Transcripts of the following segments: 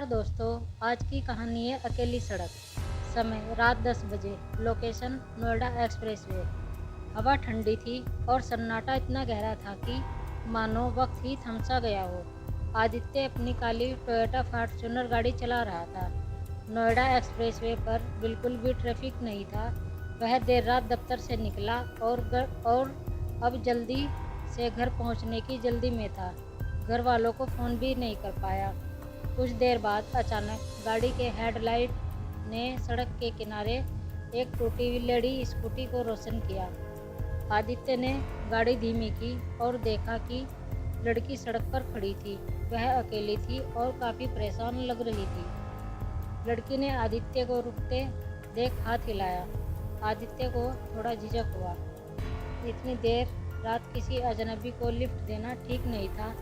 नमस्कार दोस्तों। आज की कहानी है अकेली सड़क। समय रात 10 बजे। Location Noida expressway. हवा ठंडी थी और सन्नाटा इतना गहरा था कि मानो वक्त ही थम सा गया हो। आदित्य अपनी काली टोयोटा फॉर्च्यूनर गाड़ी चला रहा था। नोएडा एक्सप्रेसवे पर बिल्कुल भी ट्रैफिक नहीं था। वह देर रात दफ्तर से निकला और अब जल्दी से घर पहुंचने की जल्दी में था। घर वालों को फ़ोन भी नहीं कर पाया। कुछ देर बाद अचानक गाड़ी के हेडलाइट ने सड़क के किनारे एक टूटी हुई लेडी स्कूटी को रोशन किया। आदित्य ने गाड़ी धीमी की और देखा कि लड़की सड़क पर खड़ी थी। वह अकेली थी और काफ़ी परेशान लग रही थी। लड़की ने आदित्य को रुकते देख हाथ हिलाया। आदित्य को थोड़ा झिझक हुआ। इतनी देर रात किसी अजनबी को लिफ्ट देना ठीक नहीं था,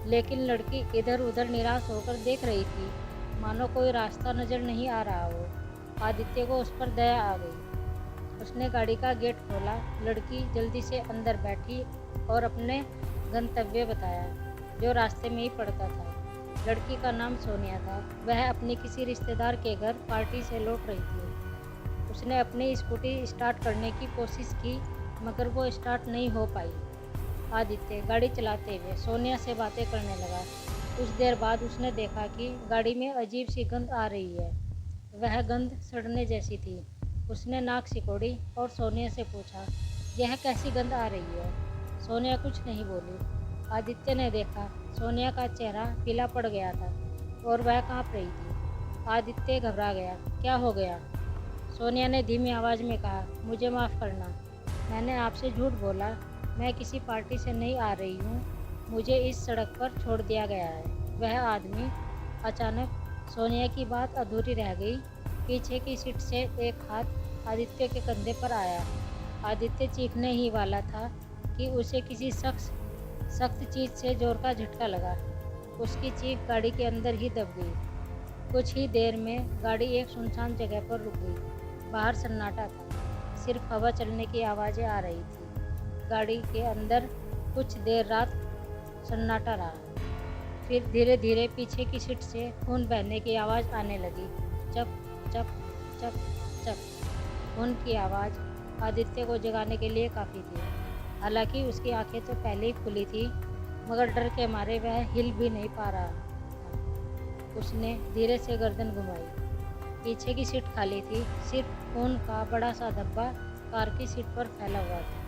लेकिन लड़की इधर उधर निराश होकर देख रही थी, मानो कोई रास्ता नजर नहीं आ रहा हो। आदित्य को उस पर दया आ गई। उसने गाड़ी का गेट खोला। लड़की जल्दी से अंदर बैठी और अपने गंतव्य बताया, जो रास्ते में ही पड़ता था। लड़की का नाम सोनिया था। वह अपनी किसी रिश्तेदार के घर पार्टी से लौट रही थी। उसने अपनी स्कूटी स्टार्ट करने की कोशिश की, मगर वो स्टार्ट नहीं हो पाई। आदित्य गाड़ी चलाते हुए सोनिया से बातें करने लगा। कुछ देर बाद उसने देखा कि गाड़ी में अजीब सी गंध आ रही है। वह गंध सड़ने जैसी थी। उसने नाक सिकोड़ी और सोनिया से पूछा, यह कैसी गंध आ रही है? सोनिया कुछ नहीं बोली। आदित्य ने देखा सोनिया का चेहरा पीला पड़ गया था और वह कांप रही थी। आदित्य घबरा गया। क्या हो गया? सोनिया ने धीमी आवाज़ में कहा, मुझे माफ़ करना, मैंने आपसे झूठ बोला। मैं किसी पार्टी से नहीं आ रही हूँ। मुझे इस सड़क पर छोड़ दिया गया है। वह आदमी। अचानक सोनिया की बात अधूरी रह गई। पीछे की सीट से एक हाथ आदित्य के कंधे पर आया। आदित्य चीखने ही वाला था कि उसे किसी सख्त चीज़ से जोर का झटका लगा। उसकी चीख गाड़ी के अंदर ही दब गई। कुछ ही देर में गाड़ी एक सुनसान जगह पर रुक गई। बाहर सन्नाटा था। सिर्फ हवा चलने की आवाज़ें आ रही थी। गाड़ी के अंदर कुछ देर रात सन्नाटा रहा। फिर धीरे धीरे पीछे की सीट से खून बहने की आवाज़ आने लगी। चप चप चप चप। खून की आवाज़ आदित्य को जगाने के लिए काफ़ी थी। हालांकि उसकी आंखें तो पहले ही खुली थी, मगर डर के मारे वह हिल भी नहीं पा रहा था। उसने धीरे से गर्दन घुमाई। पीछे की सीट खाली थी। सिर्फ खून का बड़ा सा धब्बा कार की सीट पर फैला हुआ था।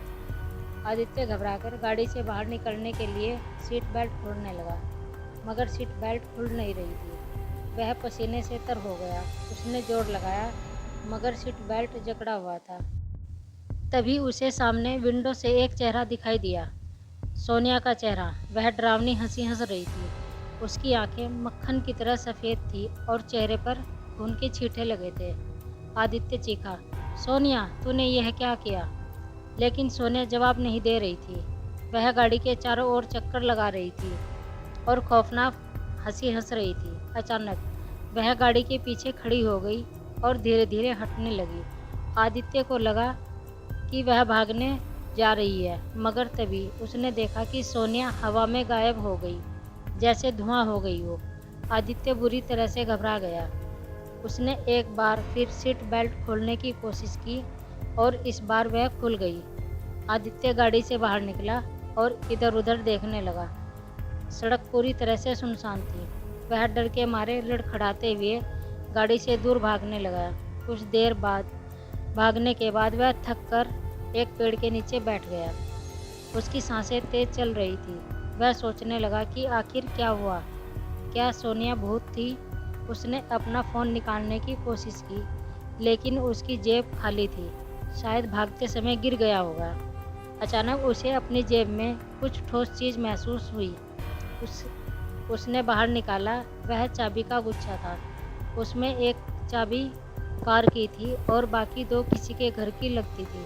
आदित्य घबराकर गाड़ी से बाहर निकलने के लिए सीट बेल्ट खोलने लगा, मगर सीट बेल्ट खुल नहीं रही थी। वह पसीने से तर हो गया। उसने जोर लगाया, मगर सीट बेल्ट जकड़ा हुआ था। तभी उसे सामने विंडो से एक चेहरा दिखाई दिया। सोनिया का चेहरा। वह डरावनी हंसी हंस रही थी। उसकी आंखें मक्खन की तरह सफ़ेद थी और चेहरे पर खून के छींटे लगे थे। आदित्य चीखा, सोनिया, तूने यह क्या किया? लेकिन सोनिया जवाब नहीं दे रही थी। वह गाड़ी के चारों ओर चक्कर लगा रही थी और खौफनाक हंसी हंस रही थी। अचानक वह गाड़ी के पीछे खड़ी हो गई और धीरे धीरे हटने लगी। आदित्य को लगा कि वह भागने जा रही है, मगर तभी उसने देखा कि सोनिया हवा में गायब हो गई, जैसे धुआं हो गई हो। आदित्य बुरी तरह से घबरा गया। उसने एक बार फिर सीट बेल्ट खोलने की कोशिश की और इस बार वह खुल गई। आदित्य गाड़ी से बाहर निकला और इधर उधर देखने लगा। सड़क पूरी तरह से सुनसान थी। वह डर के मारे लड़खड़ाते हुए गाड़ी से दूर भागने लगा। कुछ देर बाद भागने के बाद वह थक कर एक पेड़ के नीचे बैठ गया। उसकी सांसें तेज चल रही थी। वह सोचने लगा कि आखिर क्या हुआ। क्या सोनिया भूत थी? उसने अपना फ़ोन निकालने की कोशिश की, लेकिन उसकी जेब खाली थी। शायद भागते समय गिर गया होगा। अचानक उसे अपनी जेब में कुछ ठोस चीज़ महसूस हुई। उसने बाहर निकाला। वह चाबी का गुच्छा था। उसमें एक चाबी कार की थी और बाकी दो किसी के घर की लगती थी।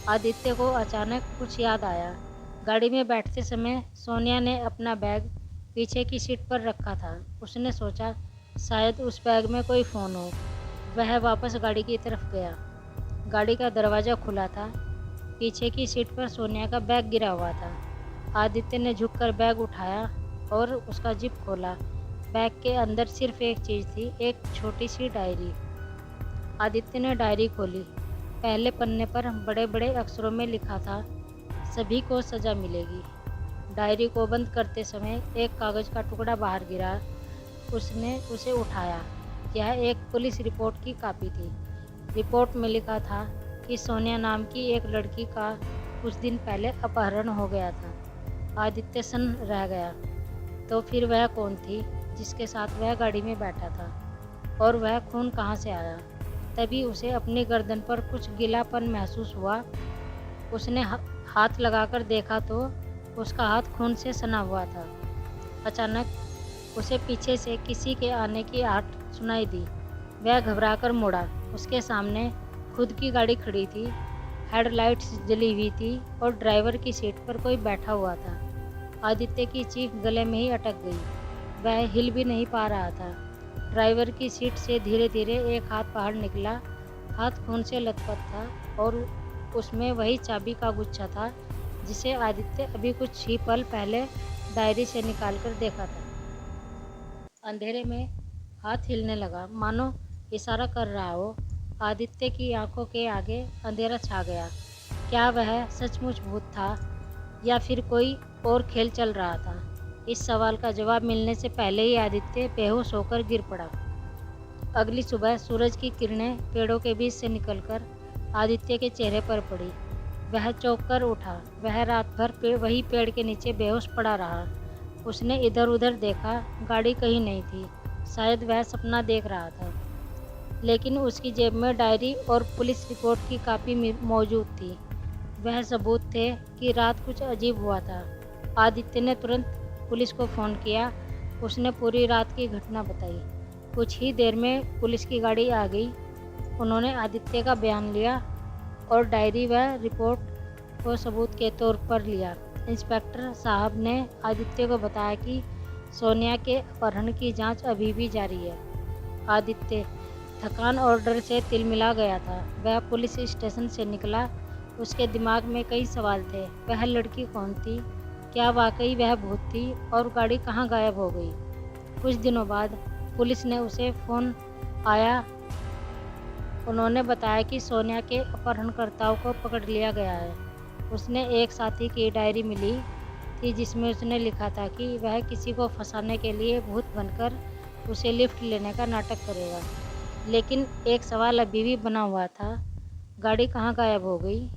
आदित्य को अचानक कुछ याद आया। गाड़ी में बैठते समय सोनिया ने अपना बैग पीछे की सीट पर रखा था। उसने सोचा, शायद उस बैग में कोई फ़ोन हो। वह वापस गाड़ी की तरफ गया। गाड़ी का दरवाज़ा खुला था। पीछे की सीट पर सोनिया का बैग गिरा हुआ था। आदित्य ने झुककर बैग उठाया और उसका जिप खोला। बैग के अंदर सिर्फ एक चीज़ थी, एक छोटी सी डायरी। आदित्य ने डायरी खोली। पहले पन्ने पर बड़े बड़े अक्षरों में लिखा था, सभी को सज़ा मिलेगी। डायरी को बंद करते समय एक कागज़ का टुकड़ा बाहर गिरा। उसने उसे उठाया। यह एक पुलिस रिपोर्ट की कॉपी थी। रिपोर्ट में लिखा था कि सोनिया नाम की एक लड़की का कुछ दिन पहले अपहरण हो गया था। आदित्य सन्न रह गया। तो फिर वह कौन थी जिसके साथ वह गाड़ी में बैठा था, और वह खून कहाँ से आया? तभी उसे अपनी गर्दन पर कुछ गीलापन महसूस हुआ। उसने हाथ लगाकर देखा तो उसका हाथ खून से सना हुआ था। अचानक उसे पीछे से किसी के आने की आहट सुनाई दी। वह घबराकर मुड़ा। उसके सामने खुद की गाड़ी खड़ी थी। हेडलाइट्स जली हुई थी और ड्राइवर की सीट पर कोई बैठा हुआ था। आदित्य की चीख गले में ही अटक गई। वह हिल भी नहीं पा रहा था। ड्राइवर की सीट से धीरे धीरे एक हाथ बाहर निकला। हाथ खून से लथपथ था और उसमें वही चाबी का गुच्छा था जिसे आदित्य अभी कुछ ही पल पहले डायरी से निकालकर देखा था। अंधेरे में हाथ हिलने लगा, मानो इशारा कर रहा हो। आदित्य की आंखों के आगे अंधेरा छा गया। क्या वह सचमुच भूत था या फिर कोई और खेल चल रहा था? इस सवाल का जवाब मिलने से पहले ही आदित्य बेहोश होकर गिर पड़ा। अगली सुबह सूरज की किरणें पेड़ों के बीच से निकलकर आदित्य के चेहरे पर पड़ी। वह चौंक कर उठा। वह रात भर वही पेड़ के नीचे बेहोश पड़ा रहा। उसने इधर उधर देखा, गाड़ी कहीं नहीं थी। शायद वह सपना देख रहा था। लेकिन उसकी जेब में डायरी और पुलिस रिपोर्ट की कॉपी मौजूद थी। वह सबूत थे कि रात कुछ अजीब हुआ था। आदित्य ने तुरंत पुलिस को फ़ोन किया। उसने पूरी रात की घटना बताई। कुछ ही देर में पुलिस की गाड़ी आ गई। उन्होंने आदित्य का बयान लिया और डायरी व रिपोर्ट को सबूत के तौर पर लिया। इंस्पेक्टर साहब ने आदित्य को बताया कि सोनिया के अपहरण की जांच अभी भी जारी है। आदित्य थकान और डर से तिलमिला गया था। वह पुलिस स्टेशन से निकला। उसके दिमाग में कई सवाल थे। वह लड़की कौन थी? क्या वाकई वह भूत थी? और गाड़ी कहाँ गायब हो गई? कुछ दिनों बाद पुलिस ने उसे फ़ोन आया। उन्होंने बताया कि सोनिया के अपहरणकर्ताओं को पकड़ लिया गया है। उसने एक साथी की डायरी मिली थी जिसमें उसने लिखा था कि वह किसी को फंसाने के लिए भूत बनकर उसे लिफ्ट लेने का नाटक करेगा। लेकिन एक सवाल अभी भी बना हुआ था, गाड़ी कहाँ गायब हो गई?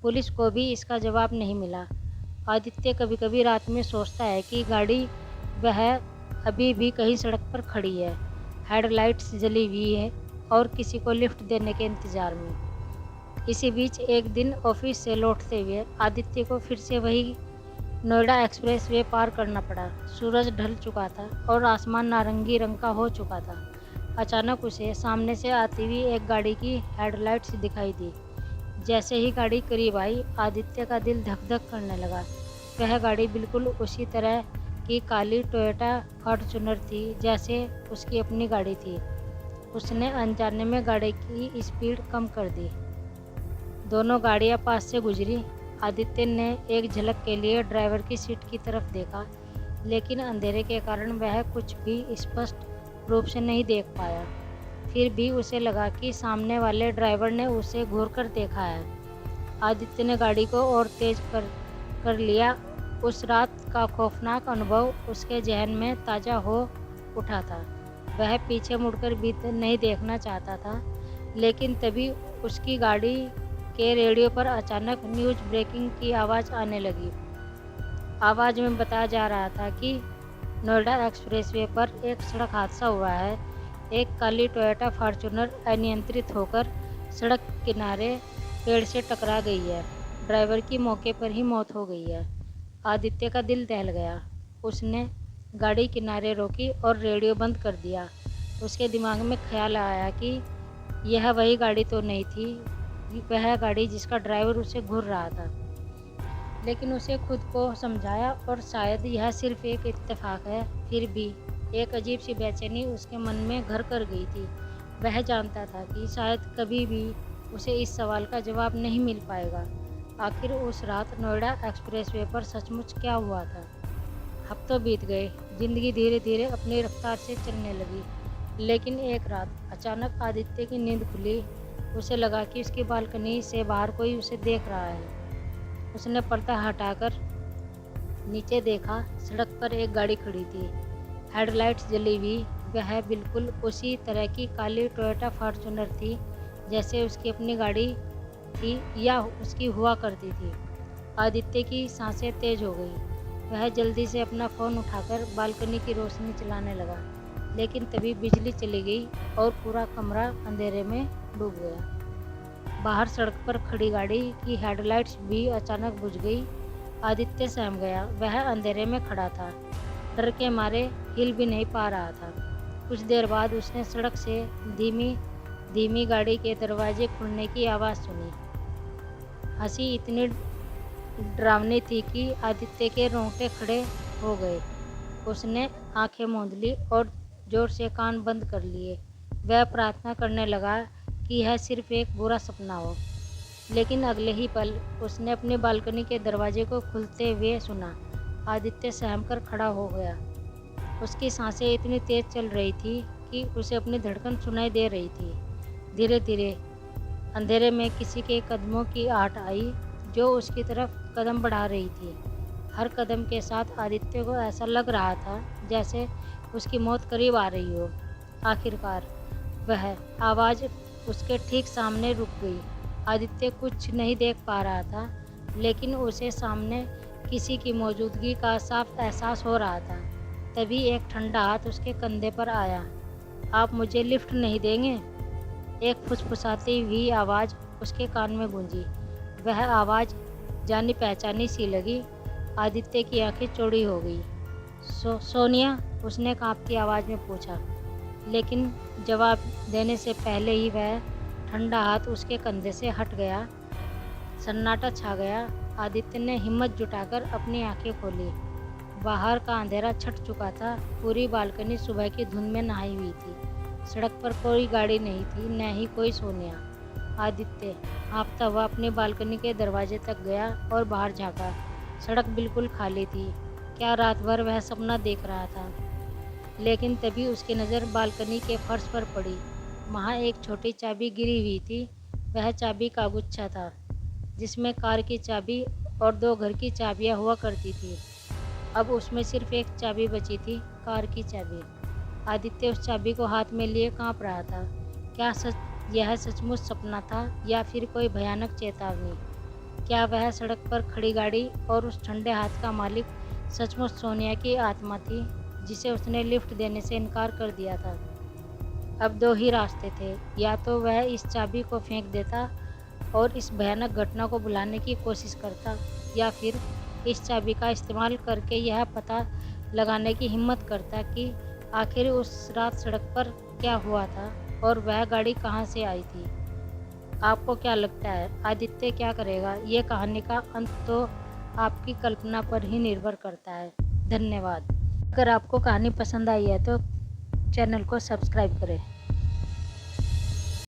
पुलिस को भी इसका जवाब नहीं मिला। आदित्य कभी कभी रात में सोचता है कि गाड़ी वह अभी भी कहीं सड़क पर खड़ी है, हेडलाइट्स जली हुई है और किसी को लिफ्ट देने के इंतज़ार में। इसी बीच एक दिन ऑफिस से लौटते हुए आदित्य को फिर से वही नोएडा एक्सप्रेसवे पार करना पड़ा। सूरज ढल चुका था और आसमान नारंगी रंग का हो चुका था। अचानक उसे सामने से आती हुई एक गाड़ी की हेडलाइट्स दिखाई दी। जैसे ही गाड़ी करीब आई, आदित्य का दिल धक धक करने लगा। वह गाड़ी बिल्कुल उसी तरह की काली टोयोटा फॉर्च्यूनर थी जैसे उसकी अपनी गाड़ी थी। उसने अनजाने में गाड़ी की स्पीड कम कर दी। दोनों गाड़ियां पास से गुजरी। आदित्य ने एक झलक के लिए ड्राइवर की सीट की तरफ देखा, लेकिन अंधेरे के कारण वह कुछ भी स्पष्ट रूप से नहीं देख पाया। फिर भी उसे लगा कि सामने वाले ड्राइवर ने उसे घूरकर देखा है। आदित्य ने गाड़ी को और तेज कर लिया। उस रात का खौफनाक अनुभव उसके जहन में ताज़ा हो उठा था। वह पीछे मुड़कर भी नहीं देखना चाहता था, लेकिन तभी उसकी गाड़ी के रेडियो पर अचानक न्यूज़ ब्रेकिंग की आवाज़ आने लगी। आवाज़ में बताया जा रहा था कि नोएडा एक्सप्रेसवे पर एक सड़क हादसा हुआ है। एक काली टोयोटा फॉर्च्यूनर अनियंत्रित होकर सड़क किनारे पेड़ से टकरा गई है। ड्राइवर की मौके पर ही मौत हो गई है। आदित्य का दिल दहल गया। उसने गाड़ी किनारे रोकी और रेडियो बंद कर दिया। उसके दिमाग में ख्याल आया कि यह वही गाड़ी तो नहीं थी, वह गाड़ी जिसका ड्राइवर उसे घूर रहा था। लेकिन उसे खुद को समझाया और शायद यह सिर्फ एक इत्तेफाक है। फिर भी एक अजीब सी बेचैनी उसके मन में घर कर गई थी। वह जानता था कि शायद कभी भी उसे इस सवाल का जवाब नहीं मिल पाएगा। आखिर उस रात नोएडा एक्सप्रेसवे पर सचमुच क्या हुआ था? हफ्तों बीत गए, जिंदगी धीरे धीरे अपनी रफ्तार से चलने लगी। लेकिन एक रात अचानक आदित्य की नींद खुली। उसे लगा कि उसकी बालकनी से बाहर कोई उसे देख रहा है। उसने पर्दा हटाकर नीचे देखा। सड़क पर एक गाड़ी खड़ी थी, हेडलाइट्स जली हुई। वह बिल्कुल उसी तरह की काली टोयोटा फॉर्च्यूनर थी जैसे उसकी अपनी गाड़ी थी या उसकी हुआ करती थी। आदित्य की सांसें तेज हो गई। वह जल्दी से अपना फ़ोन उठाकर बालकनी की रोशनी चलाने लगा, लेकिन तभी बिजली चली गई और पूरा कमरा अंधेरे में डूब गया। बाहर सड़क पर खड़ी गाड़ी की हेडलाइट्स भी अचानक बुझ गई। आदित्य सहम गया। वह अंधेरे में खड़ा था, डर के मारे हिल भी नहीं पा रहा था। कुछ देर बाद उसने सड़क से धीमी धीमी गाड़ी के दरवाजे खुलने की आवाज़ सुनी। हंसी इतनी डरावनी थी कि आदित्य के रोंगटे खड़े हो गए। उसने आंखें मूंद ली और जोर से कान बंद कर लिए। वह प्रार्थना करने लगा कि यह सिर्फ एक बुरा सपना हो। लेकिन अगले ही पल उसने अपनी बालकनी के दरवाजे को खुलते हुए सुना। आदित्य सहम कर खड़ा हो गया। उसकी सांसें इतनी तेज चल रही थी कि उसे अपनी धड़कन सुनाई दे रही थी। धीरे धीरे अंधेरे में किसी के कदमों की आहट आई जो उसकी तरफ कदम बढ़ा रही थी। हर कदम के साथ आदित्य को ऐसा लग रहा था जैसे उसकी मौत करीब आ रही हो। आखिरकार वह आवाज़ उसके ठीक सामने रुक गई। आदित्य कुछ नहीं देख पा रहा था, लेकिन उसे सामने किसी की मौजूदगी का साफ एहसास हो रहा था। तभी एक ठंडा हाथ उसके कंधे पर आया। आप मुझे लिफ्ट नहीं देंगे? एक फुसफुसाती हुई आवाज़ उसके कान में गूंजी। वह आवाज़ जानी पहचानी सी लगी। आदित्य की आंखें चौड़ी हो गई। सोनिया, उसने कांपती आवाज़ में पूछा, लेकिन जवाब देने से पहले ही वह ठंडा हाथ उसके कंधे से हट गया। सन्नाटा छा गया। आदित्य ने हिम्मत जुटाकर अपनी आंखें खोली। बाहर का अंधेरा छट चुका था। पूरी बालकनी सुबह की धुंध में नहाई हुई थी। सड़क पर कोई गाड़ी नहीं थी, न ही कोई सोनिया। आदित्य हाँफता हुआ अपनी बालकनी के दरवाजे तक गया और बाहर झाँका। सड़क बिल्कुल खाली थी। क्या रात भर वह सपना देख रहा था? लेकिन तभी उसकी नज़र बालकनी के फर्श पर पड़ी। वहाँ एक छोटी चाबी गिरी हुई थी। वह चाबी का गुच्छा था, जिसमें कार की चाबी और 2 घर की चाबियाँ हुआ करती थी। अब उसमें सिर्फ एक चाबी बची थी, कार की चाबी। आदित्य उस चाबी को हाथ में लिए कांप रहा था। क्या यह सचमुच सपना था या फिर कोई भयानक चेतावनी? क्या वह सड़क पर खड़ी गाड़ी और उस ठंडे हाथ का मालिक सचमुच सोनिया की आत्मा थी, जिसे उसने लिफ्ट देने से इनकार कर दिया था? अब 2 ही रास्ते थे। या तो वह इस चाबी को फेंक देता और इस भयानक घटना को भुलाने की कोशिश करता, या फिर इस चाबी का इस्तेमाल करके यह पता लगाने की हिम्मत करता कि आखिर उस रात सड़क पर क्या हुआ था और वह गाड़ी कहाँ से आई थी। आपको क्या लगता है, आदित्य क्या करेगा? ये कहानी का अंत तो आपकी कल्पना पर ही निर्भर करता है। धन्यवाद। अगर आपको कहानी पसंद आई है तो चैनल को सब्सक्राइब करें।